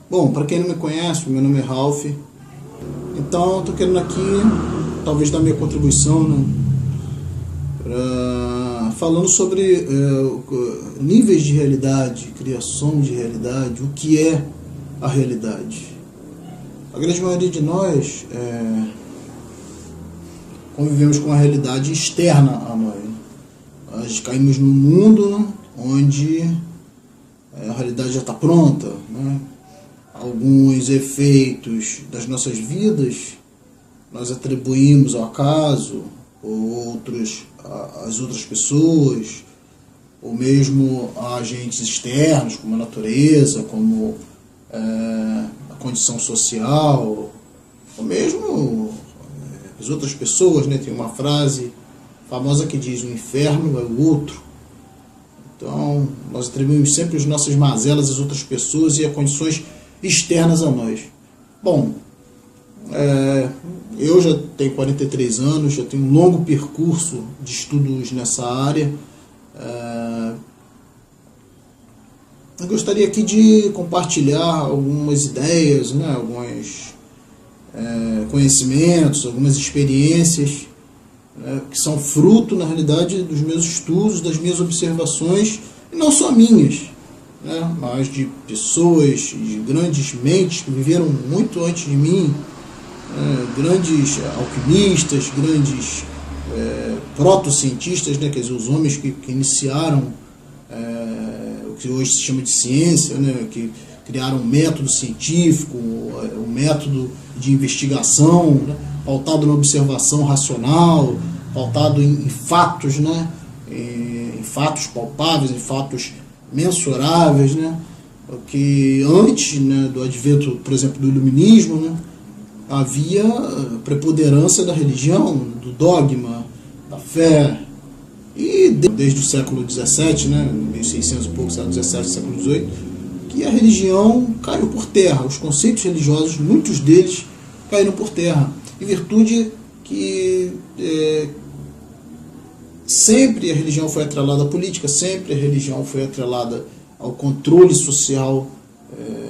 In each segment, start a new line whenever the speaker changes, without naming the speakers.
Bom, para quem não me conhece, meu nome é Ralph. Então, estou querendo aqui, talvez, dar minha contribuição, né, falando sobre níveis de realidade, criação de realidade, o que é a realidade. A grande maioria de nós convivemos com a realidade externa a nós. Nós caímos num mundo, né, onde a realidade já está pronta, né? Alguns efeitos das nossas vidas nós atribuímos ao acaso, ou outros às outras pessoas, ou mesmo a agentes externos, como a natureza, como a condição social, ou mesmo as outras pessoas, né? Tem uma frase famosa que diz: o inferno é o outro. Então, nós atribuímos sempre as nossas mazelas às outras pessoas e a condições externas a nós. Bom, eu já tenho 43 anos, já tenho um longo percurso de estudos nessa área. Eu gostaria aqui de compartilhar algumas ideias, né, alguns conhecimentos, algumas experiências, que são fruto, na realidade, dos meus estudos, das minhas observações, e não só minhas, né, mas de pessoas, de grandes mentes que viveram muito antes de mim, grandes alquimistas, grandes protocientistas, né, quer dizer, os homens que iniciaram o que hoje se chama de ciência, né, que criaram um método científico, um método de investigação, né, pautado na observação racional, pautado em fatos, né, em fatos palpáveis, em fatos mensuráveis, né, que antes, né, do advento, por exemplo, do iluminismo, né, havia preponderância da religião, do dogma, da fé. E desde o século XVII, né, 1600 e pouco, século XVII, século XVIII, que a religião caiu por terra. Os conceitos religiosos, muitos deles, caíram por terra, em virtude que sempre a religião foi atrelada à política, sempre a religião foi atrelada ao controle social,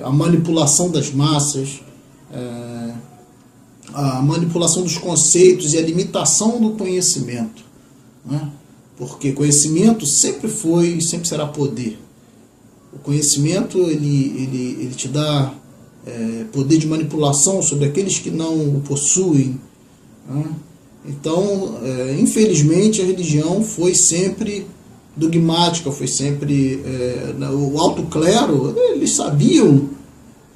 à manipulação das massas, à manipulação dos conceitos e à limitação do conhecimento, né? Porque conhecimento sempre foi e sempre será poder. O conhecimento ele te dá poder de manipulação sobre aqueles que não o possuem, né? Então, infelizmente, a religião foi sempre dogmática, foi sempre... o alto clero, eles sabiam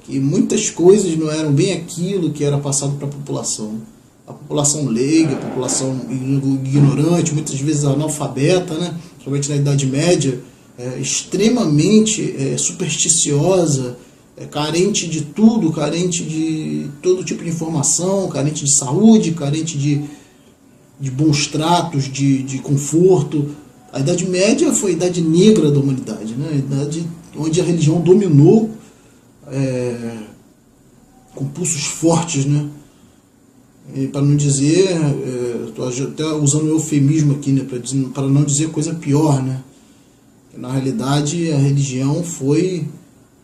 que muitas coisas não eram bem aquilo que era passado para a população. A população leiga, a população ignorante, muitas vezes analfabeta, né? Principalmente na Idade Média, extremamente supersticiosa, carente de tudo, carente de todo tipo de informação, carente de saúde, carente de bons tratos, de conforto. A Idade Média foi a Idade Negra da humanidade, né? A idade onde a religião dominou com pulsos fortes, né? Para não dizer, estou até usando o eufemismo aqui, né, para não dizer coisa pior, né? Na realidade, a religião foi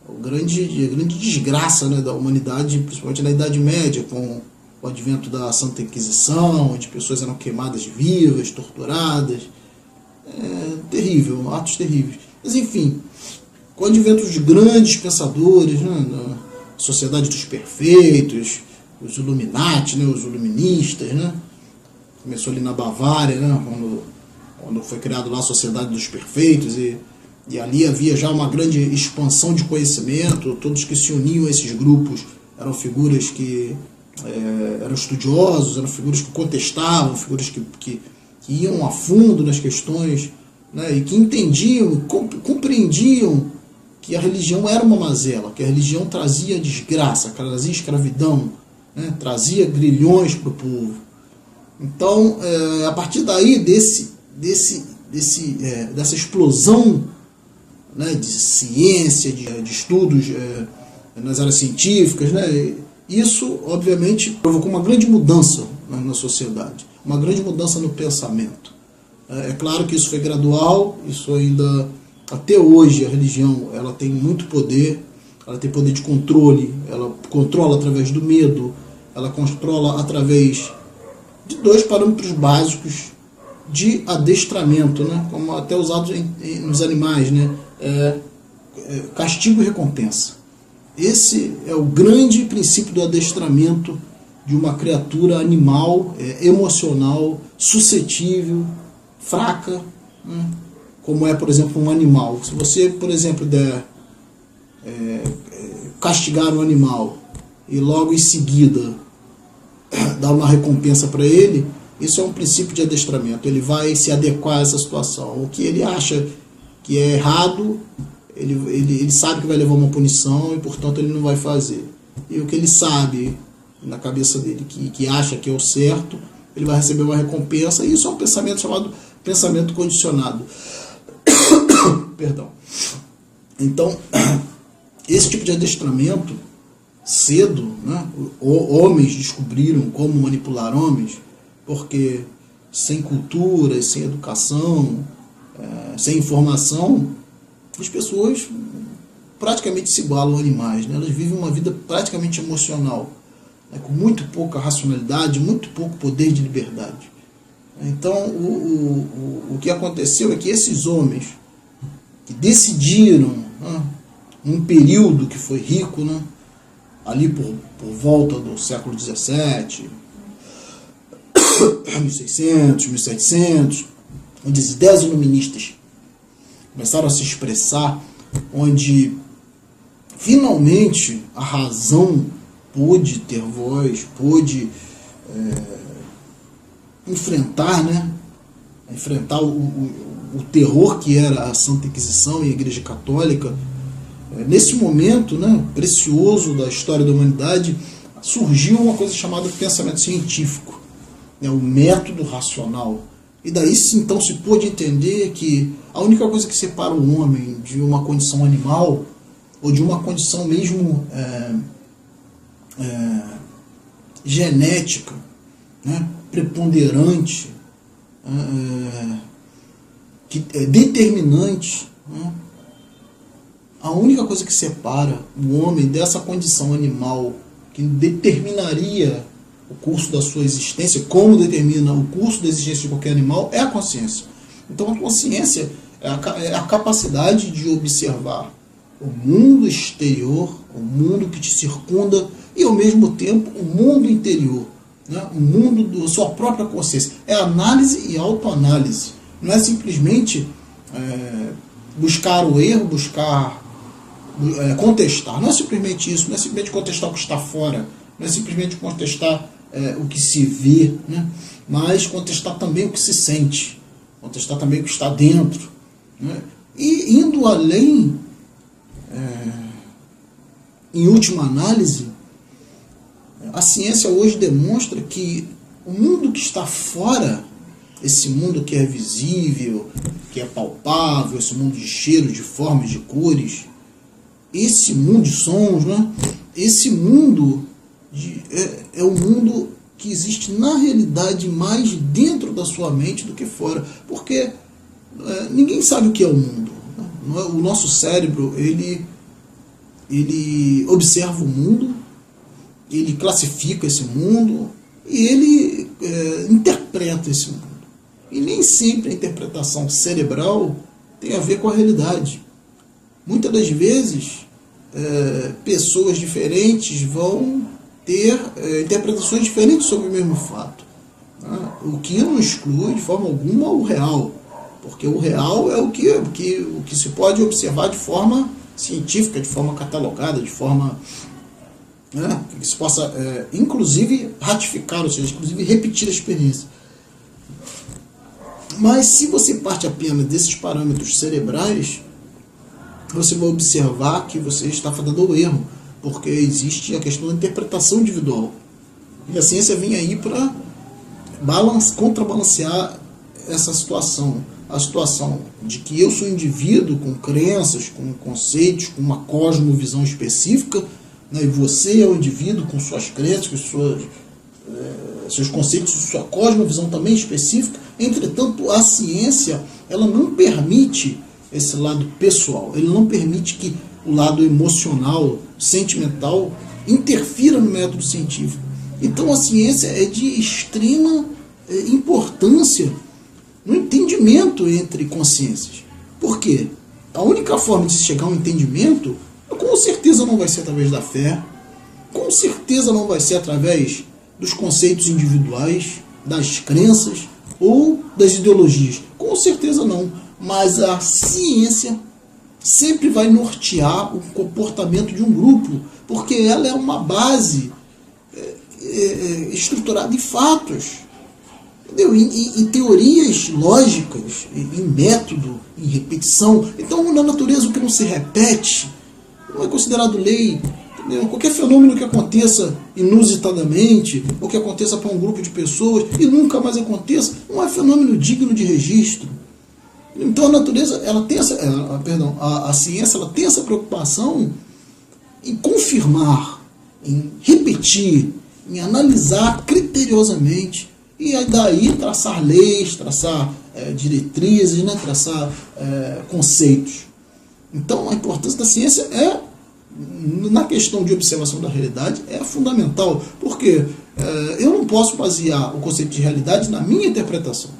a grande desgraça, né, da humanidade, principalmente na Idade Média, com o advento da Santa Inquisição, onde pessoas eram queimadas vivas, torturadas. Terrível, atos terríveis. Mas enfim, com o advento de grandes pensadores, né, na Sociedade dos Perfeitos, os Illuminati, né, os iluministas, né? Começou ali na Bavária, né, quando foi criado lá a Sociedade dos Perfeitos, e ali havia já uma grande expansão de conhecimento. Todos que se uniam a esses grupos eram figuras que eram estudiosos, eram figuras que contestavam, figuras que iam a fundo nas questões, né, e que entendiam, compreendiam que a religião era uma mazela, que a religião trazia desgraça, trazia escravidão, né, trazia grilhões para o povo. Então, a partir daí, dessa explosão, né, de ciência, de estudos nas áreas científicas, né, isso, obviamente, provocou uma grande mudança na sociedade, uma grande mudança no pensamento. É claro que isso foi gradual, isso ainda, até hoje, a religião ela tem muito poder. ela tem poder de controle, ela controla através do medo, ela controla através de dois parâmetros básicos de adestramento, né? Como até usados nos animais, né? Castigo e recompensa. Esse é o grande princípio do adestramento de uma criatura animal, emocional, suscetível, fraca, né? Como é, por exemplo, um animal. Se você, por exemplo, der castigar um animal e logo em seguida dar uma recompensa para ele, isso é um princípio de adestramento. Ele vai se adequar a essa situação. O que ele acha que é errado, ele sabe que vai levar uma punição e, portanto, ele não vai fazer. E o que ele sabe na cabeça dele, que acha que é o certo, ele vai receber uma recompensa. E isso é um pensamento chamado pensamento condicionado. Perdão. Então, esse tipo de adestramento, cedo, né, homens descobriram como manipular homens, porque sem cultura, sem educação, sem informação, as pessoas praticamente se igualam a animais, né? Elas vivem uma vida praticamente emocional, né, com muito pouca racionalidade, muito pouco poder de liberdade. Então, o que aconteceu é que esses homens que decidiram, né, um período que foi rico, né, ali por volta do século XVII, 1600, 1700, onde as ideias iluministas começaram a se expressar, onde finalmente a razão pôde ter voz, pôde enfrentar o terror que era a Santa Inquisição e a Igreja Católica. Nesse momento, né, precioso da história da humanidade, surgiu uma coisa chamada pensamento científico, né, o método racional. E daí então se pôde entender que a única coisa que separa o homem de uma condição animal, ou de uma condição mesmo genética, né, preponderante, que é determinante, né, a única coisa que separa o homem dessa condição animal que determinaria o curso da sua existência, como determina o curso da existência de qualquer animal, é a consciência. Então a consciência é a capacidade de observar o mundo exterior, o mundo que te circunda, e ao mesmo tempo o mundo interior, né? O mundo da sua própria consciência. É análise e autoanálise. Não é simplesmente buscar o erro, contestar. Não é simplesmente isso, não é simplesmente contestar o que está fora, não é simplesmente contestar o que se vê, né? Mas contestar também o que se sente, contestar também o que está dentro, né? E indo além, em última análise, a ciência hoje demonstra que o mundo que está fora, esse mundo que é visível, que é palpável, esse mundo de cheiros, de formas, de cores, esse mundo de sons, né? Esse mundo é o mundo que existe na realidade mais dentro da sua mente do que fora, porque ninguém sabe o que é o mundo, né? O nosso cérebro, ele observa o mundo, ele classifica esse mundo e ele interpreta esse mundo. E nem sempre a interpretação cerebral tem a ver com a realidade. Muitas das vezes, pessoas diferentes vão ter interpretações diferentes sobre o mesmo fato, né? O que não exclui de forma alguma o real, porque o real é o que se pode observar de forma científica, de forma catalogada, de forma, né, que se possa inclusive ratificar, ou seja, inclusive repetir a experiência. Mas se você parte apenas desses parâmetros cerebrais, você vai observar que você está fadado ao erro, porque existe a questão da interpretação individual. E a ciência vem aí para contrabalancear essa situação. A situação de que eu sou um indivíduo com crenças, com conceitos, com uma cosmovisão específica, né, e você é um indivíduo com suas crenças, com seus conceitos, sua cosmovisão também específica. Entretanto, a ciência ela não permite esse lado pessoal, ele não permite que o lado emocional, sentimental, interfira no método científico. Então a ciência é de extrema importância no entendimento entre consciências. Por quê? A única forma de se chegar a um entendimento, com certeza não vai ser através da fé, com certeza não vai ser através dos conceitos individuais, das crenças ou das ideologias. Com certeza não. Mas a ciência sempre vai nortear o comportamento de um grupo, porque ela é uma base estruturada em fatos, entendeu? Em teorias lógicas, em método, em repetição. Então, na natureza, o que não se repete não é considerado lei. Entendeu? Qualquer fenômeno que aconteça inusitadamente, ou que aconteça para um grupo de pessoas e nunca mais aconteça, não é fenômeno digno de registro. Então a natureza, ela tem a ciência, ela tem essa preocupação em confirmar, em repetir, em analisar criteriosamente e daí traçar leis, traçar diretrizes, né, traçar conceitos. Então a importância da ciência na questão de observação da realidade é fundamental, porque eu não posso basear o conceito de realidade na minha interpretação.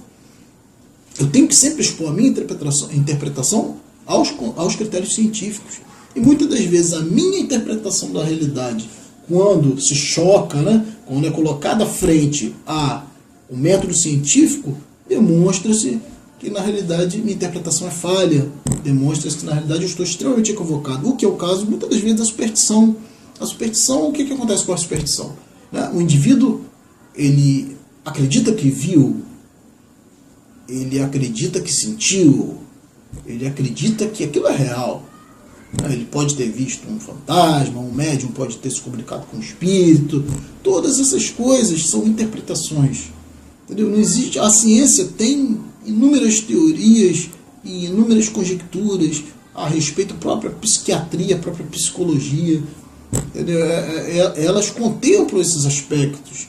Eu tenho que sempre expor a minha interpretação aos critérios científicos. E muitas das vezes a minha interpretação da realidade, quando se choca, né, quando é colocada frente ao método científico, demonstra-se que na realidade minha interpretação é falha, demonstra-se que na realidade eu estou extremamente equivocado, o que é o caso muitas das vezes da superstição. A superstição, o que acontece com a superstição? O indivíduo, ele acredita que viu, ele acredita que sentiu, ele acredita que aquilo é real. Ele pode ter visto um fantasma, um médium pode ter se comunicado com um espírito. Todas essas coisas são interpretações. Entendeu? Não existe. A ciência tem inúmeras teorias e inúmeras conjecturas a respeito da própria psiquiatria, a própria psicologia. Entendeu? Elas contemplam esses aspectos.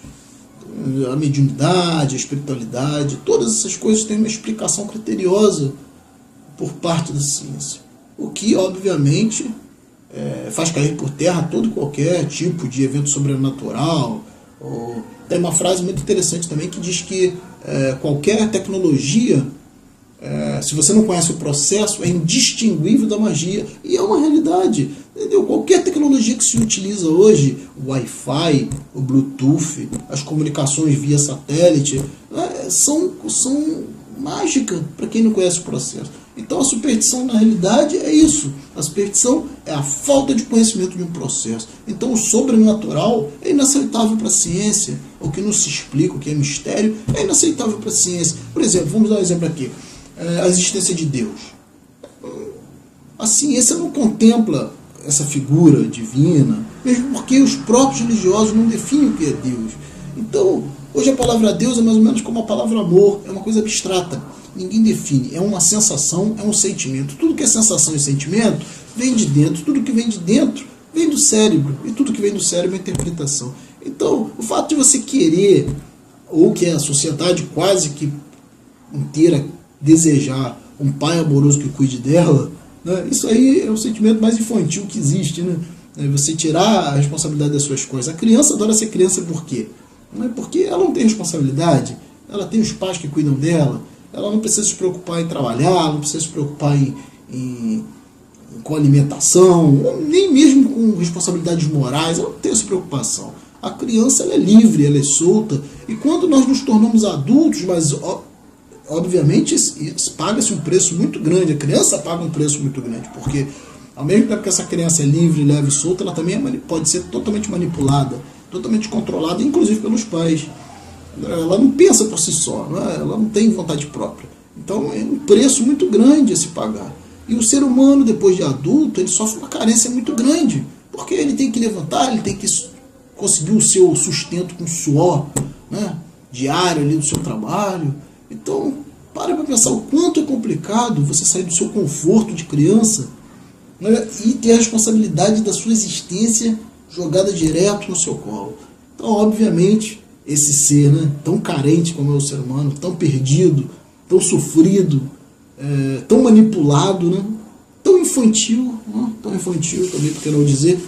A mediunidade, a espiritualidade, todas essas coisas têm uma explicação criteriosa por parte da ciência. O que, obviamente, faz cair por terra todo e qualquer tipo de evento sobrenatural. Tem uma frase muito interessante também que diz que qualquer tecnologia, se você não conhece o processo, é indistinguível da magia. E é uma realidade. Entendeu? Qualquer tecnologia que se utiliza hoje, o Wi-Fi, o Bluetooth, as comunicações via satélite, são mágicas para quem não conhece o processo. Então a superstição na realidade é isso. A superstição é a falta de conhecimento de um processo. Então o sobrenatural é inaceitável para a ciência. O que não se explica, o que é mistério, é inaceitável para a ciência. Por exemplo, vamos dar um exemplo aqui. A existência de Deus. A ciência não contempla essa figura divina, mesmo porque os próprios religiosos não definem o que é Deus. Então, hoje a palavra Deus é mais ou menos como a palavra amor, é uma coisa abstrata, ninguém define, é uma sensação, é um sentimento. Tudo que é sensação e sentimento vem de dentro, tudo que vem de dentro vem do cérebro, e tudo que vem do cérebro é interpretação. Então, o fato de você querer, ou que a sociedade quase que inteira desejar um pai amoroso que cuide dela, né? Isso aí é o sentimento mais infantil que existe, né? Você tirar a responsabilidade das suas coisas. A criança adora ser criança por quê? Não é porque ela não tem responsabilidade, ela tem os pais que cuidam dela, ela não precisa se preocupar em trabalhar, não precisa se preocupar com alimentação, nem mesmo com responsabilidades morais, ela não tem essa preocupação. A criança ela é livre, ela é solta, e quando nós nos tornamos adultos, mas obviamente paga-se um preço muito grande, a criança paga um preço muito grande, porque ao mesmo tempo que essa criança é livre, leve e solta, ela também pode ser totalmente manipulada, totalmente controlada, inclusive pelos pais. Ela não pensa por si só, ela não tem vontade própria. Então é um preço muito grande a se pagar. E o ser humano, depois de adulto, ele sofre uma carência muito grande, porque ele tem que levantar, ele tem que conseguir o seu sustento com suor, né, diário ali do seu trabalho. Então, para pensar o quanto é complicado você sair do seu conforto de criança, né, e ter a responsabilidade da sua existência jogada direto no seu colo. Então, obviamente, esse ser, né, tão carente como é o ser humano, tão perdido, tão sofrido, tão manipulado, né, tão infantil, tão infantil também, por que não dizer,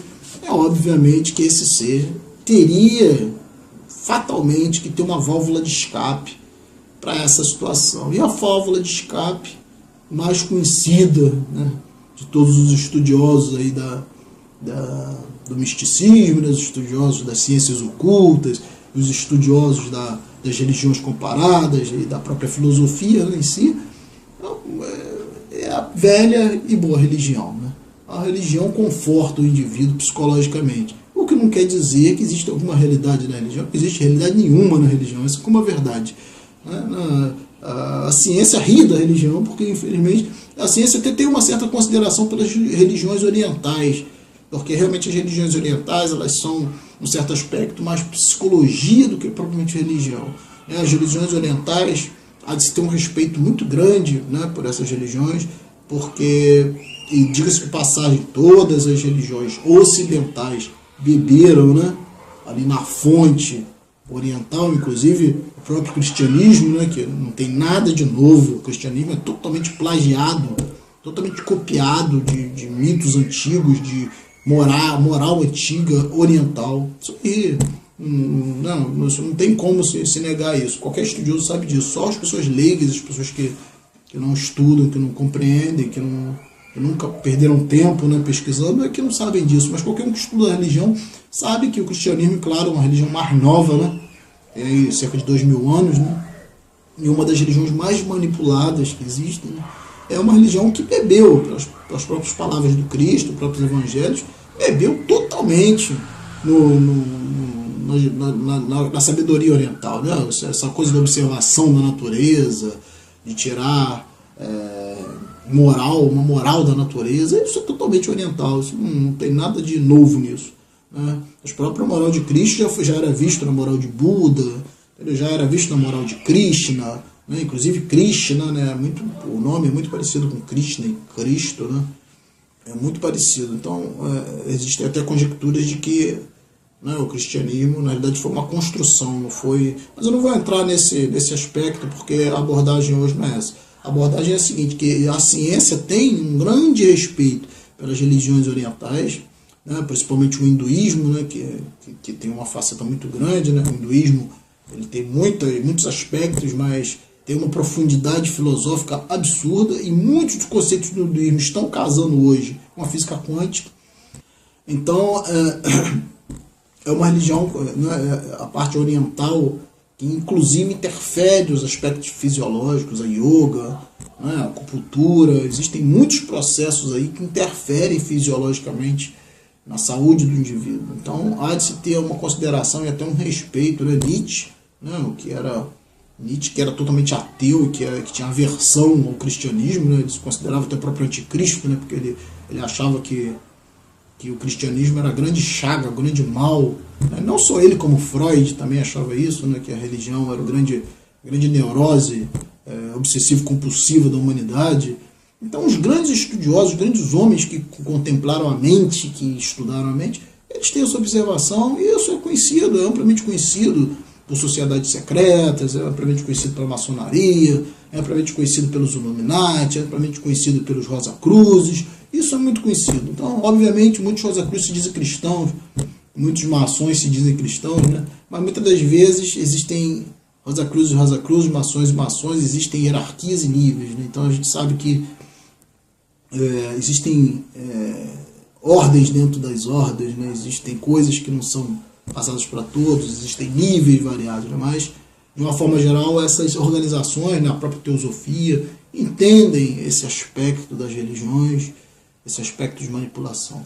é obviamente que esse ser teria fatalmente que ter uma válvula de escape para essa situação. E a válvula de escape mais conhecida, né, de todos os estudiosos aí do misticismo, né, os estudiosos das ciências ocultas, os estudiosos das religiões comparadas e da própria filosofia, né, em si, é a velha e boa religião. Né? A religião conforta o indivíduo psicologicamente. O que não quer dizer que existe alguma realidade na religião, que existe realidade nenhuma na religião, isso é como a verdade. Né? A ciência ri da religião, porque infelizmente a ciência até tem uma certa consideração pelas religiões orientais, porque realmente as religiões orientais elas são, um certo aspecto, mais psicologia do que propriamente religião. As religiões orientais há de se ter um respeito muito grande, né, por essas religiões, porque, e diga-se de passagem, todas as religiões ocidentais beberam, né, ali na fonte oriental, inclusive o próprio cristianismo, né, que não tem nada de novo. O cristianismo é totalmente plagiado, totalmente copiado de mitos antigos, de moral antiga oriental. Isso aí, não tem como se negar isso. Qualquer estudioso sabe disso. Só as pessoas leigas, as pessoas que não estudam, que não compreendem, que nunca perderam tempo, né, pesquisando, é que não sabem disso. Mas qualquer um que estuda a religião sabe que o cristianismo, claro, é uma religião mais nova, né, tem aí cerca de 2000 anos, né, e uma das religiões mais manipuladas que existem, né, é uma religião que bebeu, pelas próprias palavras do Cristo, próprios evangelhos, bebeu totalmente na sabedoria oriental, né? Essa coisa da observação da natureza, de tirar uma moral da natureza, isso é totalmente oriental, isso não tem nada de novo nisso. Né? A própria moral de Cristo já era visto na moral de Buda, já era visto na moral de Krishna, né? Inclusive Krishna, né? O nome é muito parecido com Krishna e Cristo, né? É muito parecido. Então, existem até conjecturas de que, né, o cristianismo, na realidade, foi uma construção, não foi... Mas eu não vou entrar nesse aspecto, porque a abordagem hoje não é essa. A abordagem é a seguinte, que a ciência tem um grande respeito pelas religiões orientais, né, principalmente o hinduísmo, né, que tem uma faceta muito grande. Né, o hinduísmo ele tem muitos aspectos, mas tem uma profundidade filosófica absurda, e muitos dos conceitos do hinduísmo estão casando hoje com a física quântica. Então, é uma religião, né, a parte oriental, que inclusive interfere os aspectos fisiológicos, a yoga, né, a acupuntura. Existem muitos processos aí que interferem fisiologicamente na saúde do indivíduo. Então, há de se ter uma consideração e até um respeito. Né? Nietzsche, né, que era totalmente ateu e que tinha aversão ao cristianismo, né? Ele se considerava até o próprio anticristo, né? Porque ele achava que o cristianismo era a grande chaga, o grande mal. Né? Não só ele, como Freud também achava isso, né? Que a religião era a grande neurose obsessivo-compulsiva da humanidade. Então, os grandes estudiosos, os grandes homens que contemplaram a mente, que estudaram a mente, eles têm essa observação, e isso é conhecido, é amplamente conhecido por sociedades secretas, é amplamente conhecido pela maçonaria, é amplamente conhecido pelos Illuminati, é amplamente conhecido pelos Rosacruzes. Isso é muito conhecido. Então, obviamente, muitos Rosacruzes se dizem cristãos, muitos maçons se dizem cristãos, né? Mas muitas das vezes existem Rosacruzes, maçons e maçons, existem hierarquias e níveis. Né? Então, a gente sabe que existem ordens dentro das ordens, né? Existem coisas que não são passadas para todos, existem níveis variados, né? Mas, de uma forma geral, essas organizações, na própria teosofia, entendem esse aspecto das religiões, esse aspecto de manipulação.